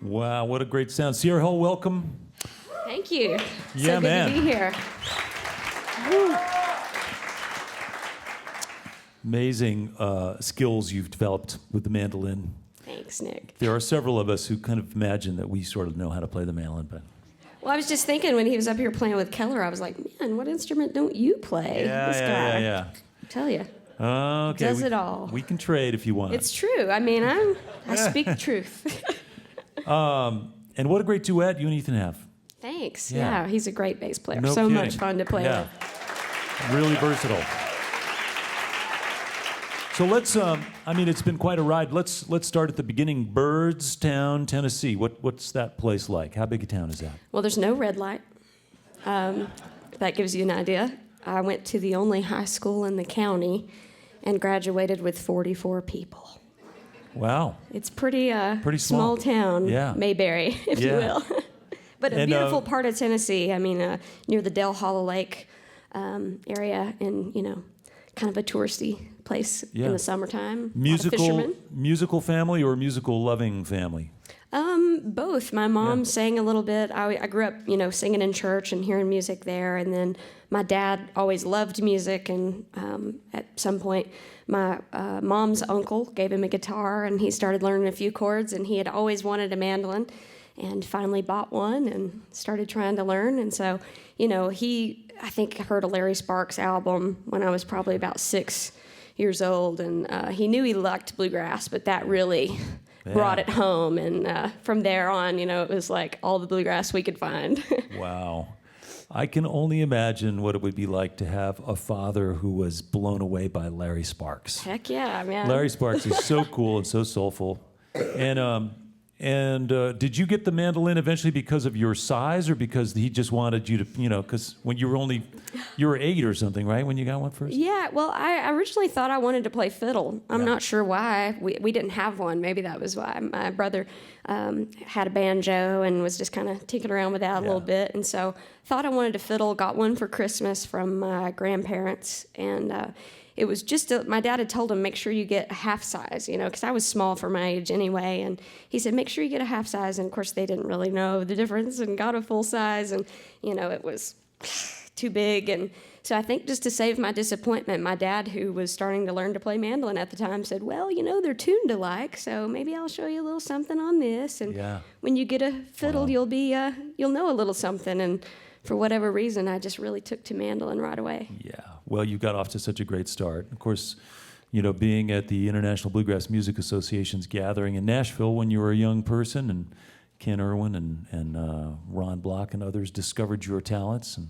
Wow, what a great sound. Sierra Hull, welcome. Thank you. Yeah, so good man. to be here. Amazing skills you've developed with the mandolin. Thanks, Nick. There are several of us who kind of imagine that we sort of know how to play the mandolin, but... Well, I was just thinking when he was up here playing with Keller, I was like, man, what instrument don't you play? This guy. Yeah. I tell you. Okay. Does it all. We can trade if you want. It's true. I mean, I speak the truth. And what a great duet you and Ethan have. Thanks. Yeah. Yeah, he's a great bass player. No so kidding. much fun to play Yeah. with. Really versatile. So let's, it's been quite a ride. Let's start at the beginning. Byrdstown, Tennessee. What's that place like? How big a town is that? Well, there's no red light. That gives you an idea. I went to the only high school in the county and graduated with 44 people. Wow. It's pretty small town, Yeah. Mayberry, if you will. But a And, beautiful part of Tennessee. I mean, near the Del Hollow Lake area, and kind of a touristy place in the summertime. Musical family or musical loving family? Both. My mom sang a little bit. I grew up, singing in church and hearing music there. And then my dad always loved music. And at some point, my mom's uncle gave him a guitar, and he started learning a few chords. And he had always wanted a mandolin, and finally bought one and started trying to learn. And so, I think heard a Larry Sparks album when I was probably about 6 years old, and he knew he liked bluegrass, but that really brought it home. And from there on, it was like all the bluegrass we could find. Wow. I can only imagine what it would be like to have a father who was blown away by Larry Sparks. Heck yeah, man. Larry Sparks is so cool and so soulful. And did you get the mandolin eventually because of your size, or because he just wanted you to, because when you were 8 or something, right, when you got one first? Yeah, well, I originally thought I wanted to play fiddle. I'm not sure why. We didn't have one. Maybe that was why. My brother had a banjo and was just kind of tinkering around with that a little bit. And so thought I wanted to fiddle, got one for Christmas from my grandparents. And it was just, my dad had told him, make sure you get a half size, because I was small for my age anyway. And he said, make sure you get a half size. And of course, they didn't really know the difference and got a full size. And, it was too big. And so I think just to save my disappointment, my dad, who was starting to learn to play mandolin at the time, said, well, they're tuned alike, so maybe I'll show you a little something on this. And when you get a fiddle, you'll know a little something. And for whatever reason, I just really took to mandolin right away. Yeah. Well, you got off to such a great start. Of course, being at the International Bluegrass Music Association's gathering in Nashville when you were a young person, and Ken Irwin and Ron Block and others discovered your talents, and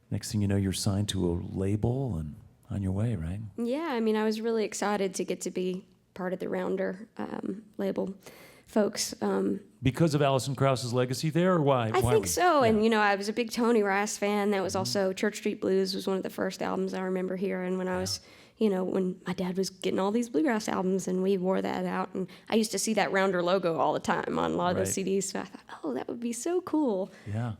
next thing you know, you're signed to a label and on your way, right? Yeah, I was really excited to get to be part of the Rounder label folks. Because of Alison Krauss's legacy there, or why? I think so. Yeah. And, I was a big Tony Rice fan. That was also Church Street Blues was one of the first albums I remember hearing when I was, when my dad was getting all these bluegrass albums, and we wore that out. And I used to see that Rounder logo all the time on a lot of those CDs. So I thought, oh, that would be so cool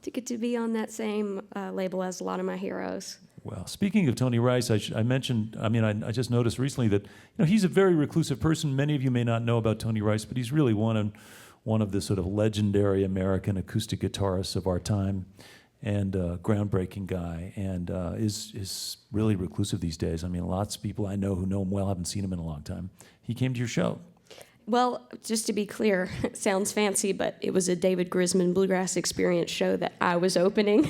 to get to be on that same label as a lot of my heroes. Well, speaking of Tony Rice, I mentioned, I just noticed recently that, he's a very reclusive person. Many of you may not know about Tony Rice, but he's really one of the sort of legendary American acoustic guitarists of our time, and a groundbreaking guy, and is really reclusive these days. Lots of people I know who know him well haven't seen him in a long time. He came to your show. Well, just to be clear, it sounds fancy, but it was a David Grisman Bluegrass Experience show that I was opening.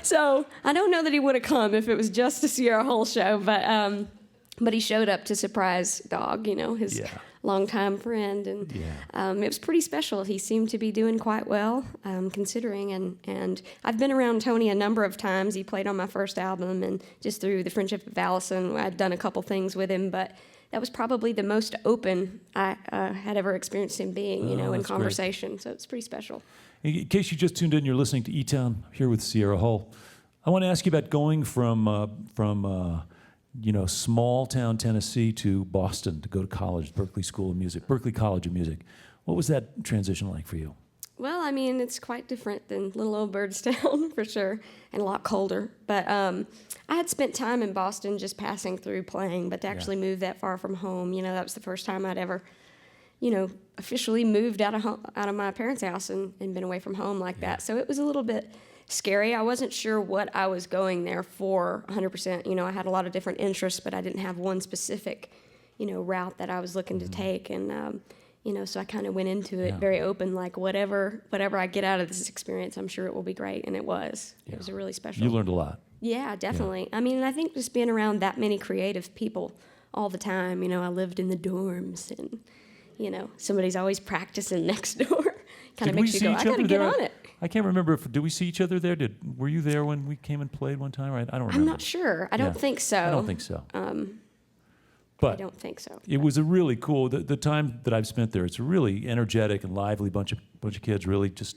So I don't know that he would have come if it was just a Sierra Hull show, but he showed up to surprise Dog, his longtime friend, and it was pretty special. He seemed to be doing quite well, considering, and I've been around Tony a number of times. He played on my first album, and just through the friendship of Allison, I'd done a couple things with him, but that was probably the most open I had ever experienced him being, in conversation. Great. So it's pretty special. In case you just tuned in, you're listening to eTown here with Sierra Hull. I want to ask you about going from small town Tennessee to Boston to go to college, Berklee College of Music. What was that transition like for you? Well, it's quite different than little old Byrdstown for sure, and a lot colder. But I had spent time in Boston just passing through playing, but to actually move that far from home, that was the first time I'd ever officially moved out of my parents' house and been away from home like that. So it was a little bit scary. I wasn't sure what I was going there for 100%. I had a lot of different interests, but I didn't have one specific, route that I was looking to take. And, so I kind of went into it very open, like whatever I get out of this experience, I'm sure it will be great. And it was. Yeah. It was a really special. You learned a lot. Yeah, definitely. Yeah. I mean, I think just being around that many creative people all the time, I lived in the dorms and, somebody's always practicing next door. Kind of makes you go, I got to get on it. I can't remember did we see each other there? Were you there when we came and played one time? Right? I don't remember. I'm not sure. I don't think so. I don't think so. But I don't think so. It was a really cool. The time that I've spent there, it's a really energetic and lively bunch of kids, really just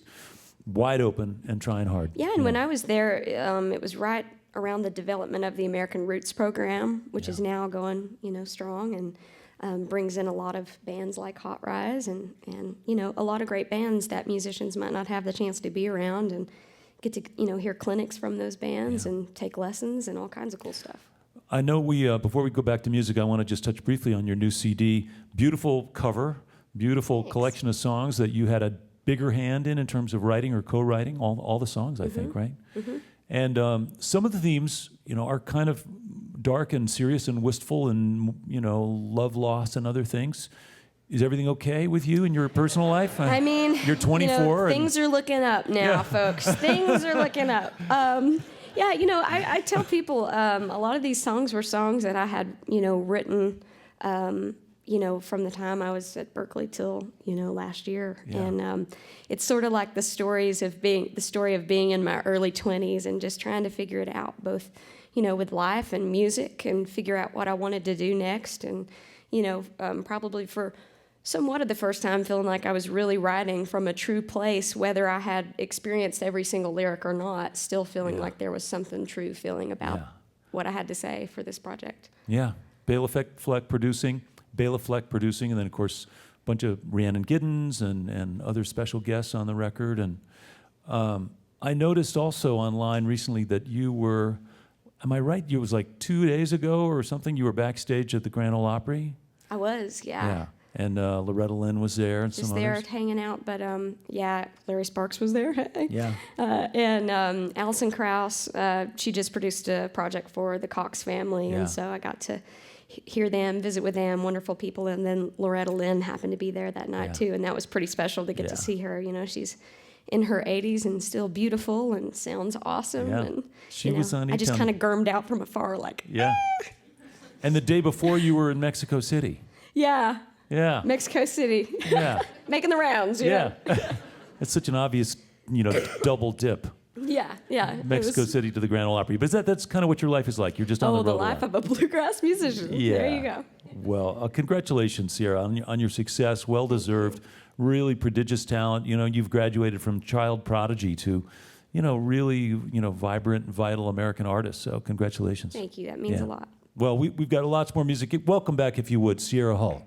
wide open and trying hard. Yeah, and when I was there, it was right around the development of the American Roots program, which is now going, strong and. Brings in a lot of bands like Hot Rise and a lot of great bands that musicians might not have the chance to be around and get to hear clinics from those bands and take lessons and all kinds of cool stuff. I know before we go back to music, I want to just touch briefly on your new CD. Beautiful cover, beautiful collection of songs that you had a bigger hand in terms of writing or co-writing all the songs, I think, right? Mm-hmm. And some of the themes, are kind of dark and serious and wistful and, love loss and other things. Is everything okay with you in your personal life? I mean, you're 24. Things are looking up now, folks. Things are looking up. I tell people a lot of these songs were songs that I had, written, from the time I was at Berkeley till, last year. Yeah. And it's sort of like the story of being in my early 20s and just trying to figure it out, both with life and music, and figure out what I wanted to do next. And, probably for somewhat of the first time feeling like I was really writing from a true place, whether I had experienced every single lyric or not, still feeling like there was something true feeling about what I had to say for this project. Yeah. Bela Fleck producing, and then, of course, a bunch of Rhiannon Giddens and other special guests on the record. And I noticed also online recently that you were... Am I right? It was like 2 days ago or something. You were backstage at the Grand Ole Opry. I was, yeah. And Loretta Lynn was there, and just some there others. Hanging out. But Larry Sparks was there. Yeah. And Alison Krauss, she just produced a project for the Cox family, and so I got to hear them, visit with them, wonderful people. And then Loretta Lynn happened to be there that night too, and that was pretty special to get to see her. She's in her 80s and still beautiful and sounds awesome. Yeah. And she was on eTown. I just kind of gurmed out from afar like, yeah. And the day before you were in Mexico City. Yeah. Yeah. Mexico City. Yeah. Making the rounds. Yeah. It's such an obvious, double dip. Yeah. Mexico City to the Grand Ole Opry. But that's kind of what your life is like. You're just on the road. The life of a bluegrass musician. Yeah. There you go. Well, congratulations, Sierra, on your success. Well deserved. Really prodigious talent. You've graduated from child prodigy to, really, vibrant, vital American artist. So congratulations. Thank you. That means a lot. Well, we've got lots more music. Welcome back, if you would, Sierra Hull.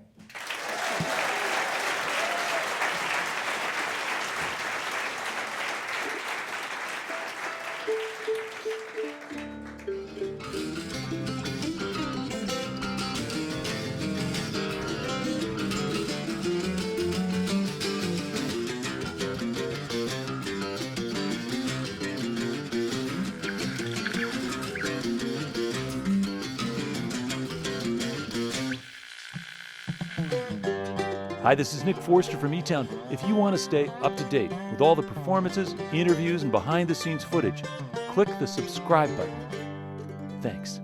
Hi, this is Nick Forster from eTown. If you want to stay up to date with all the performances, interviews, and behind-the-scenes footage, click the subscribe button. Thanks.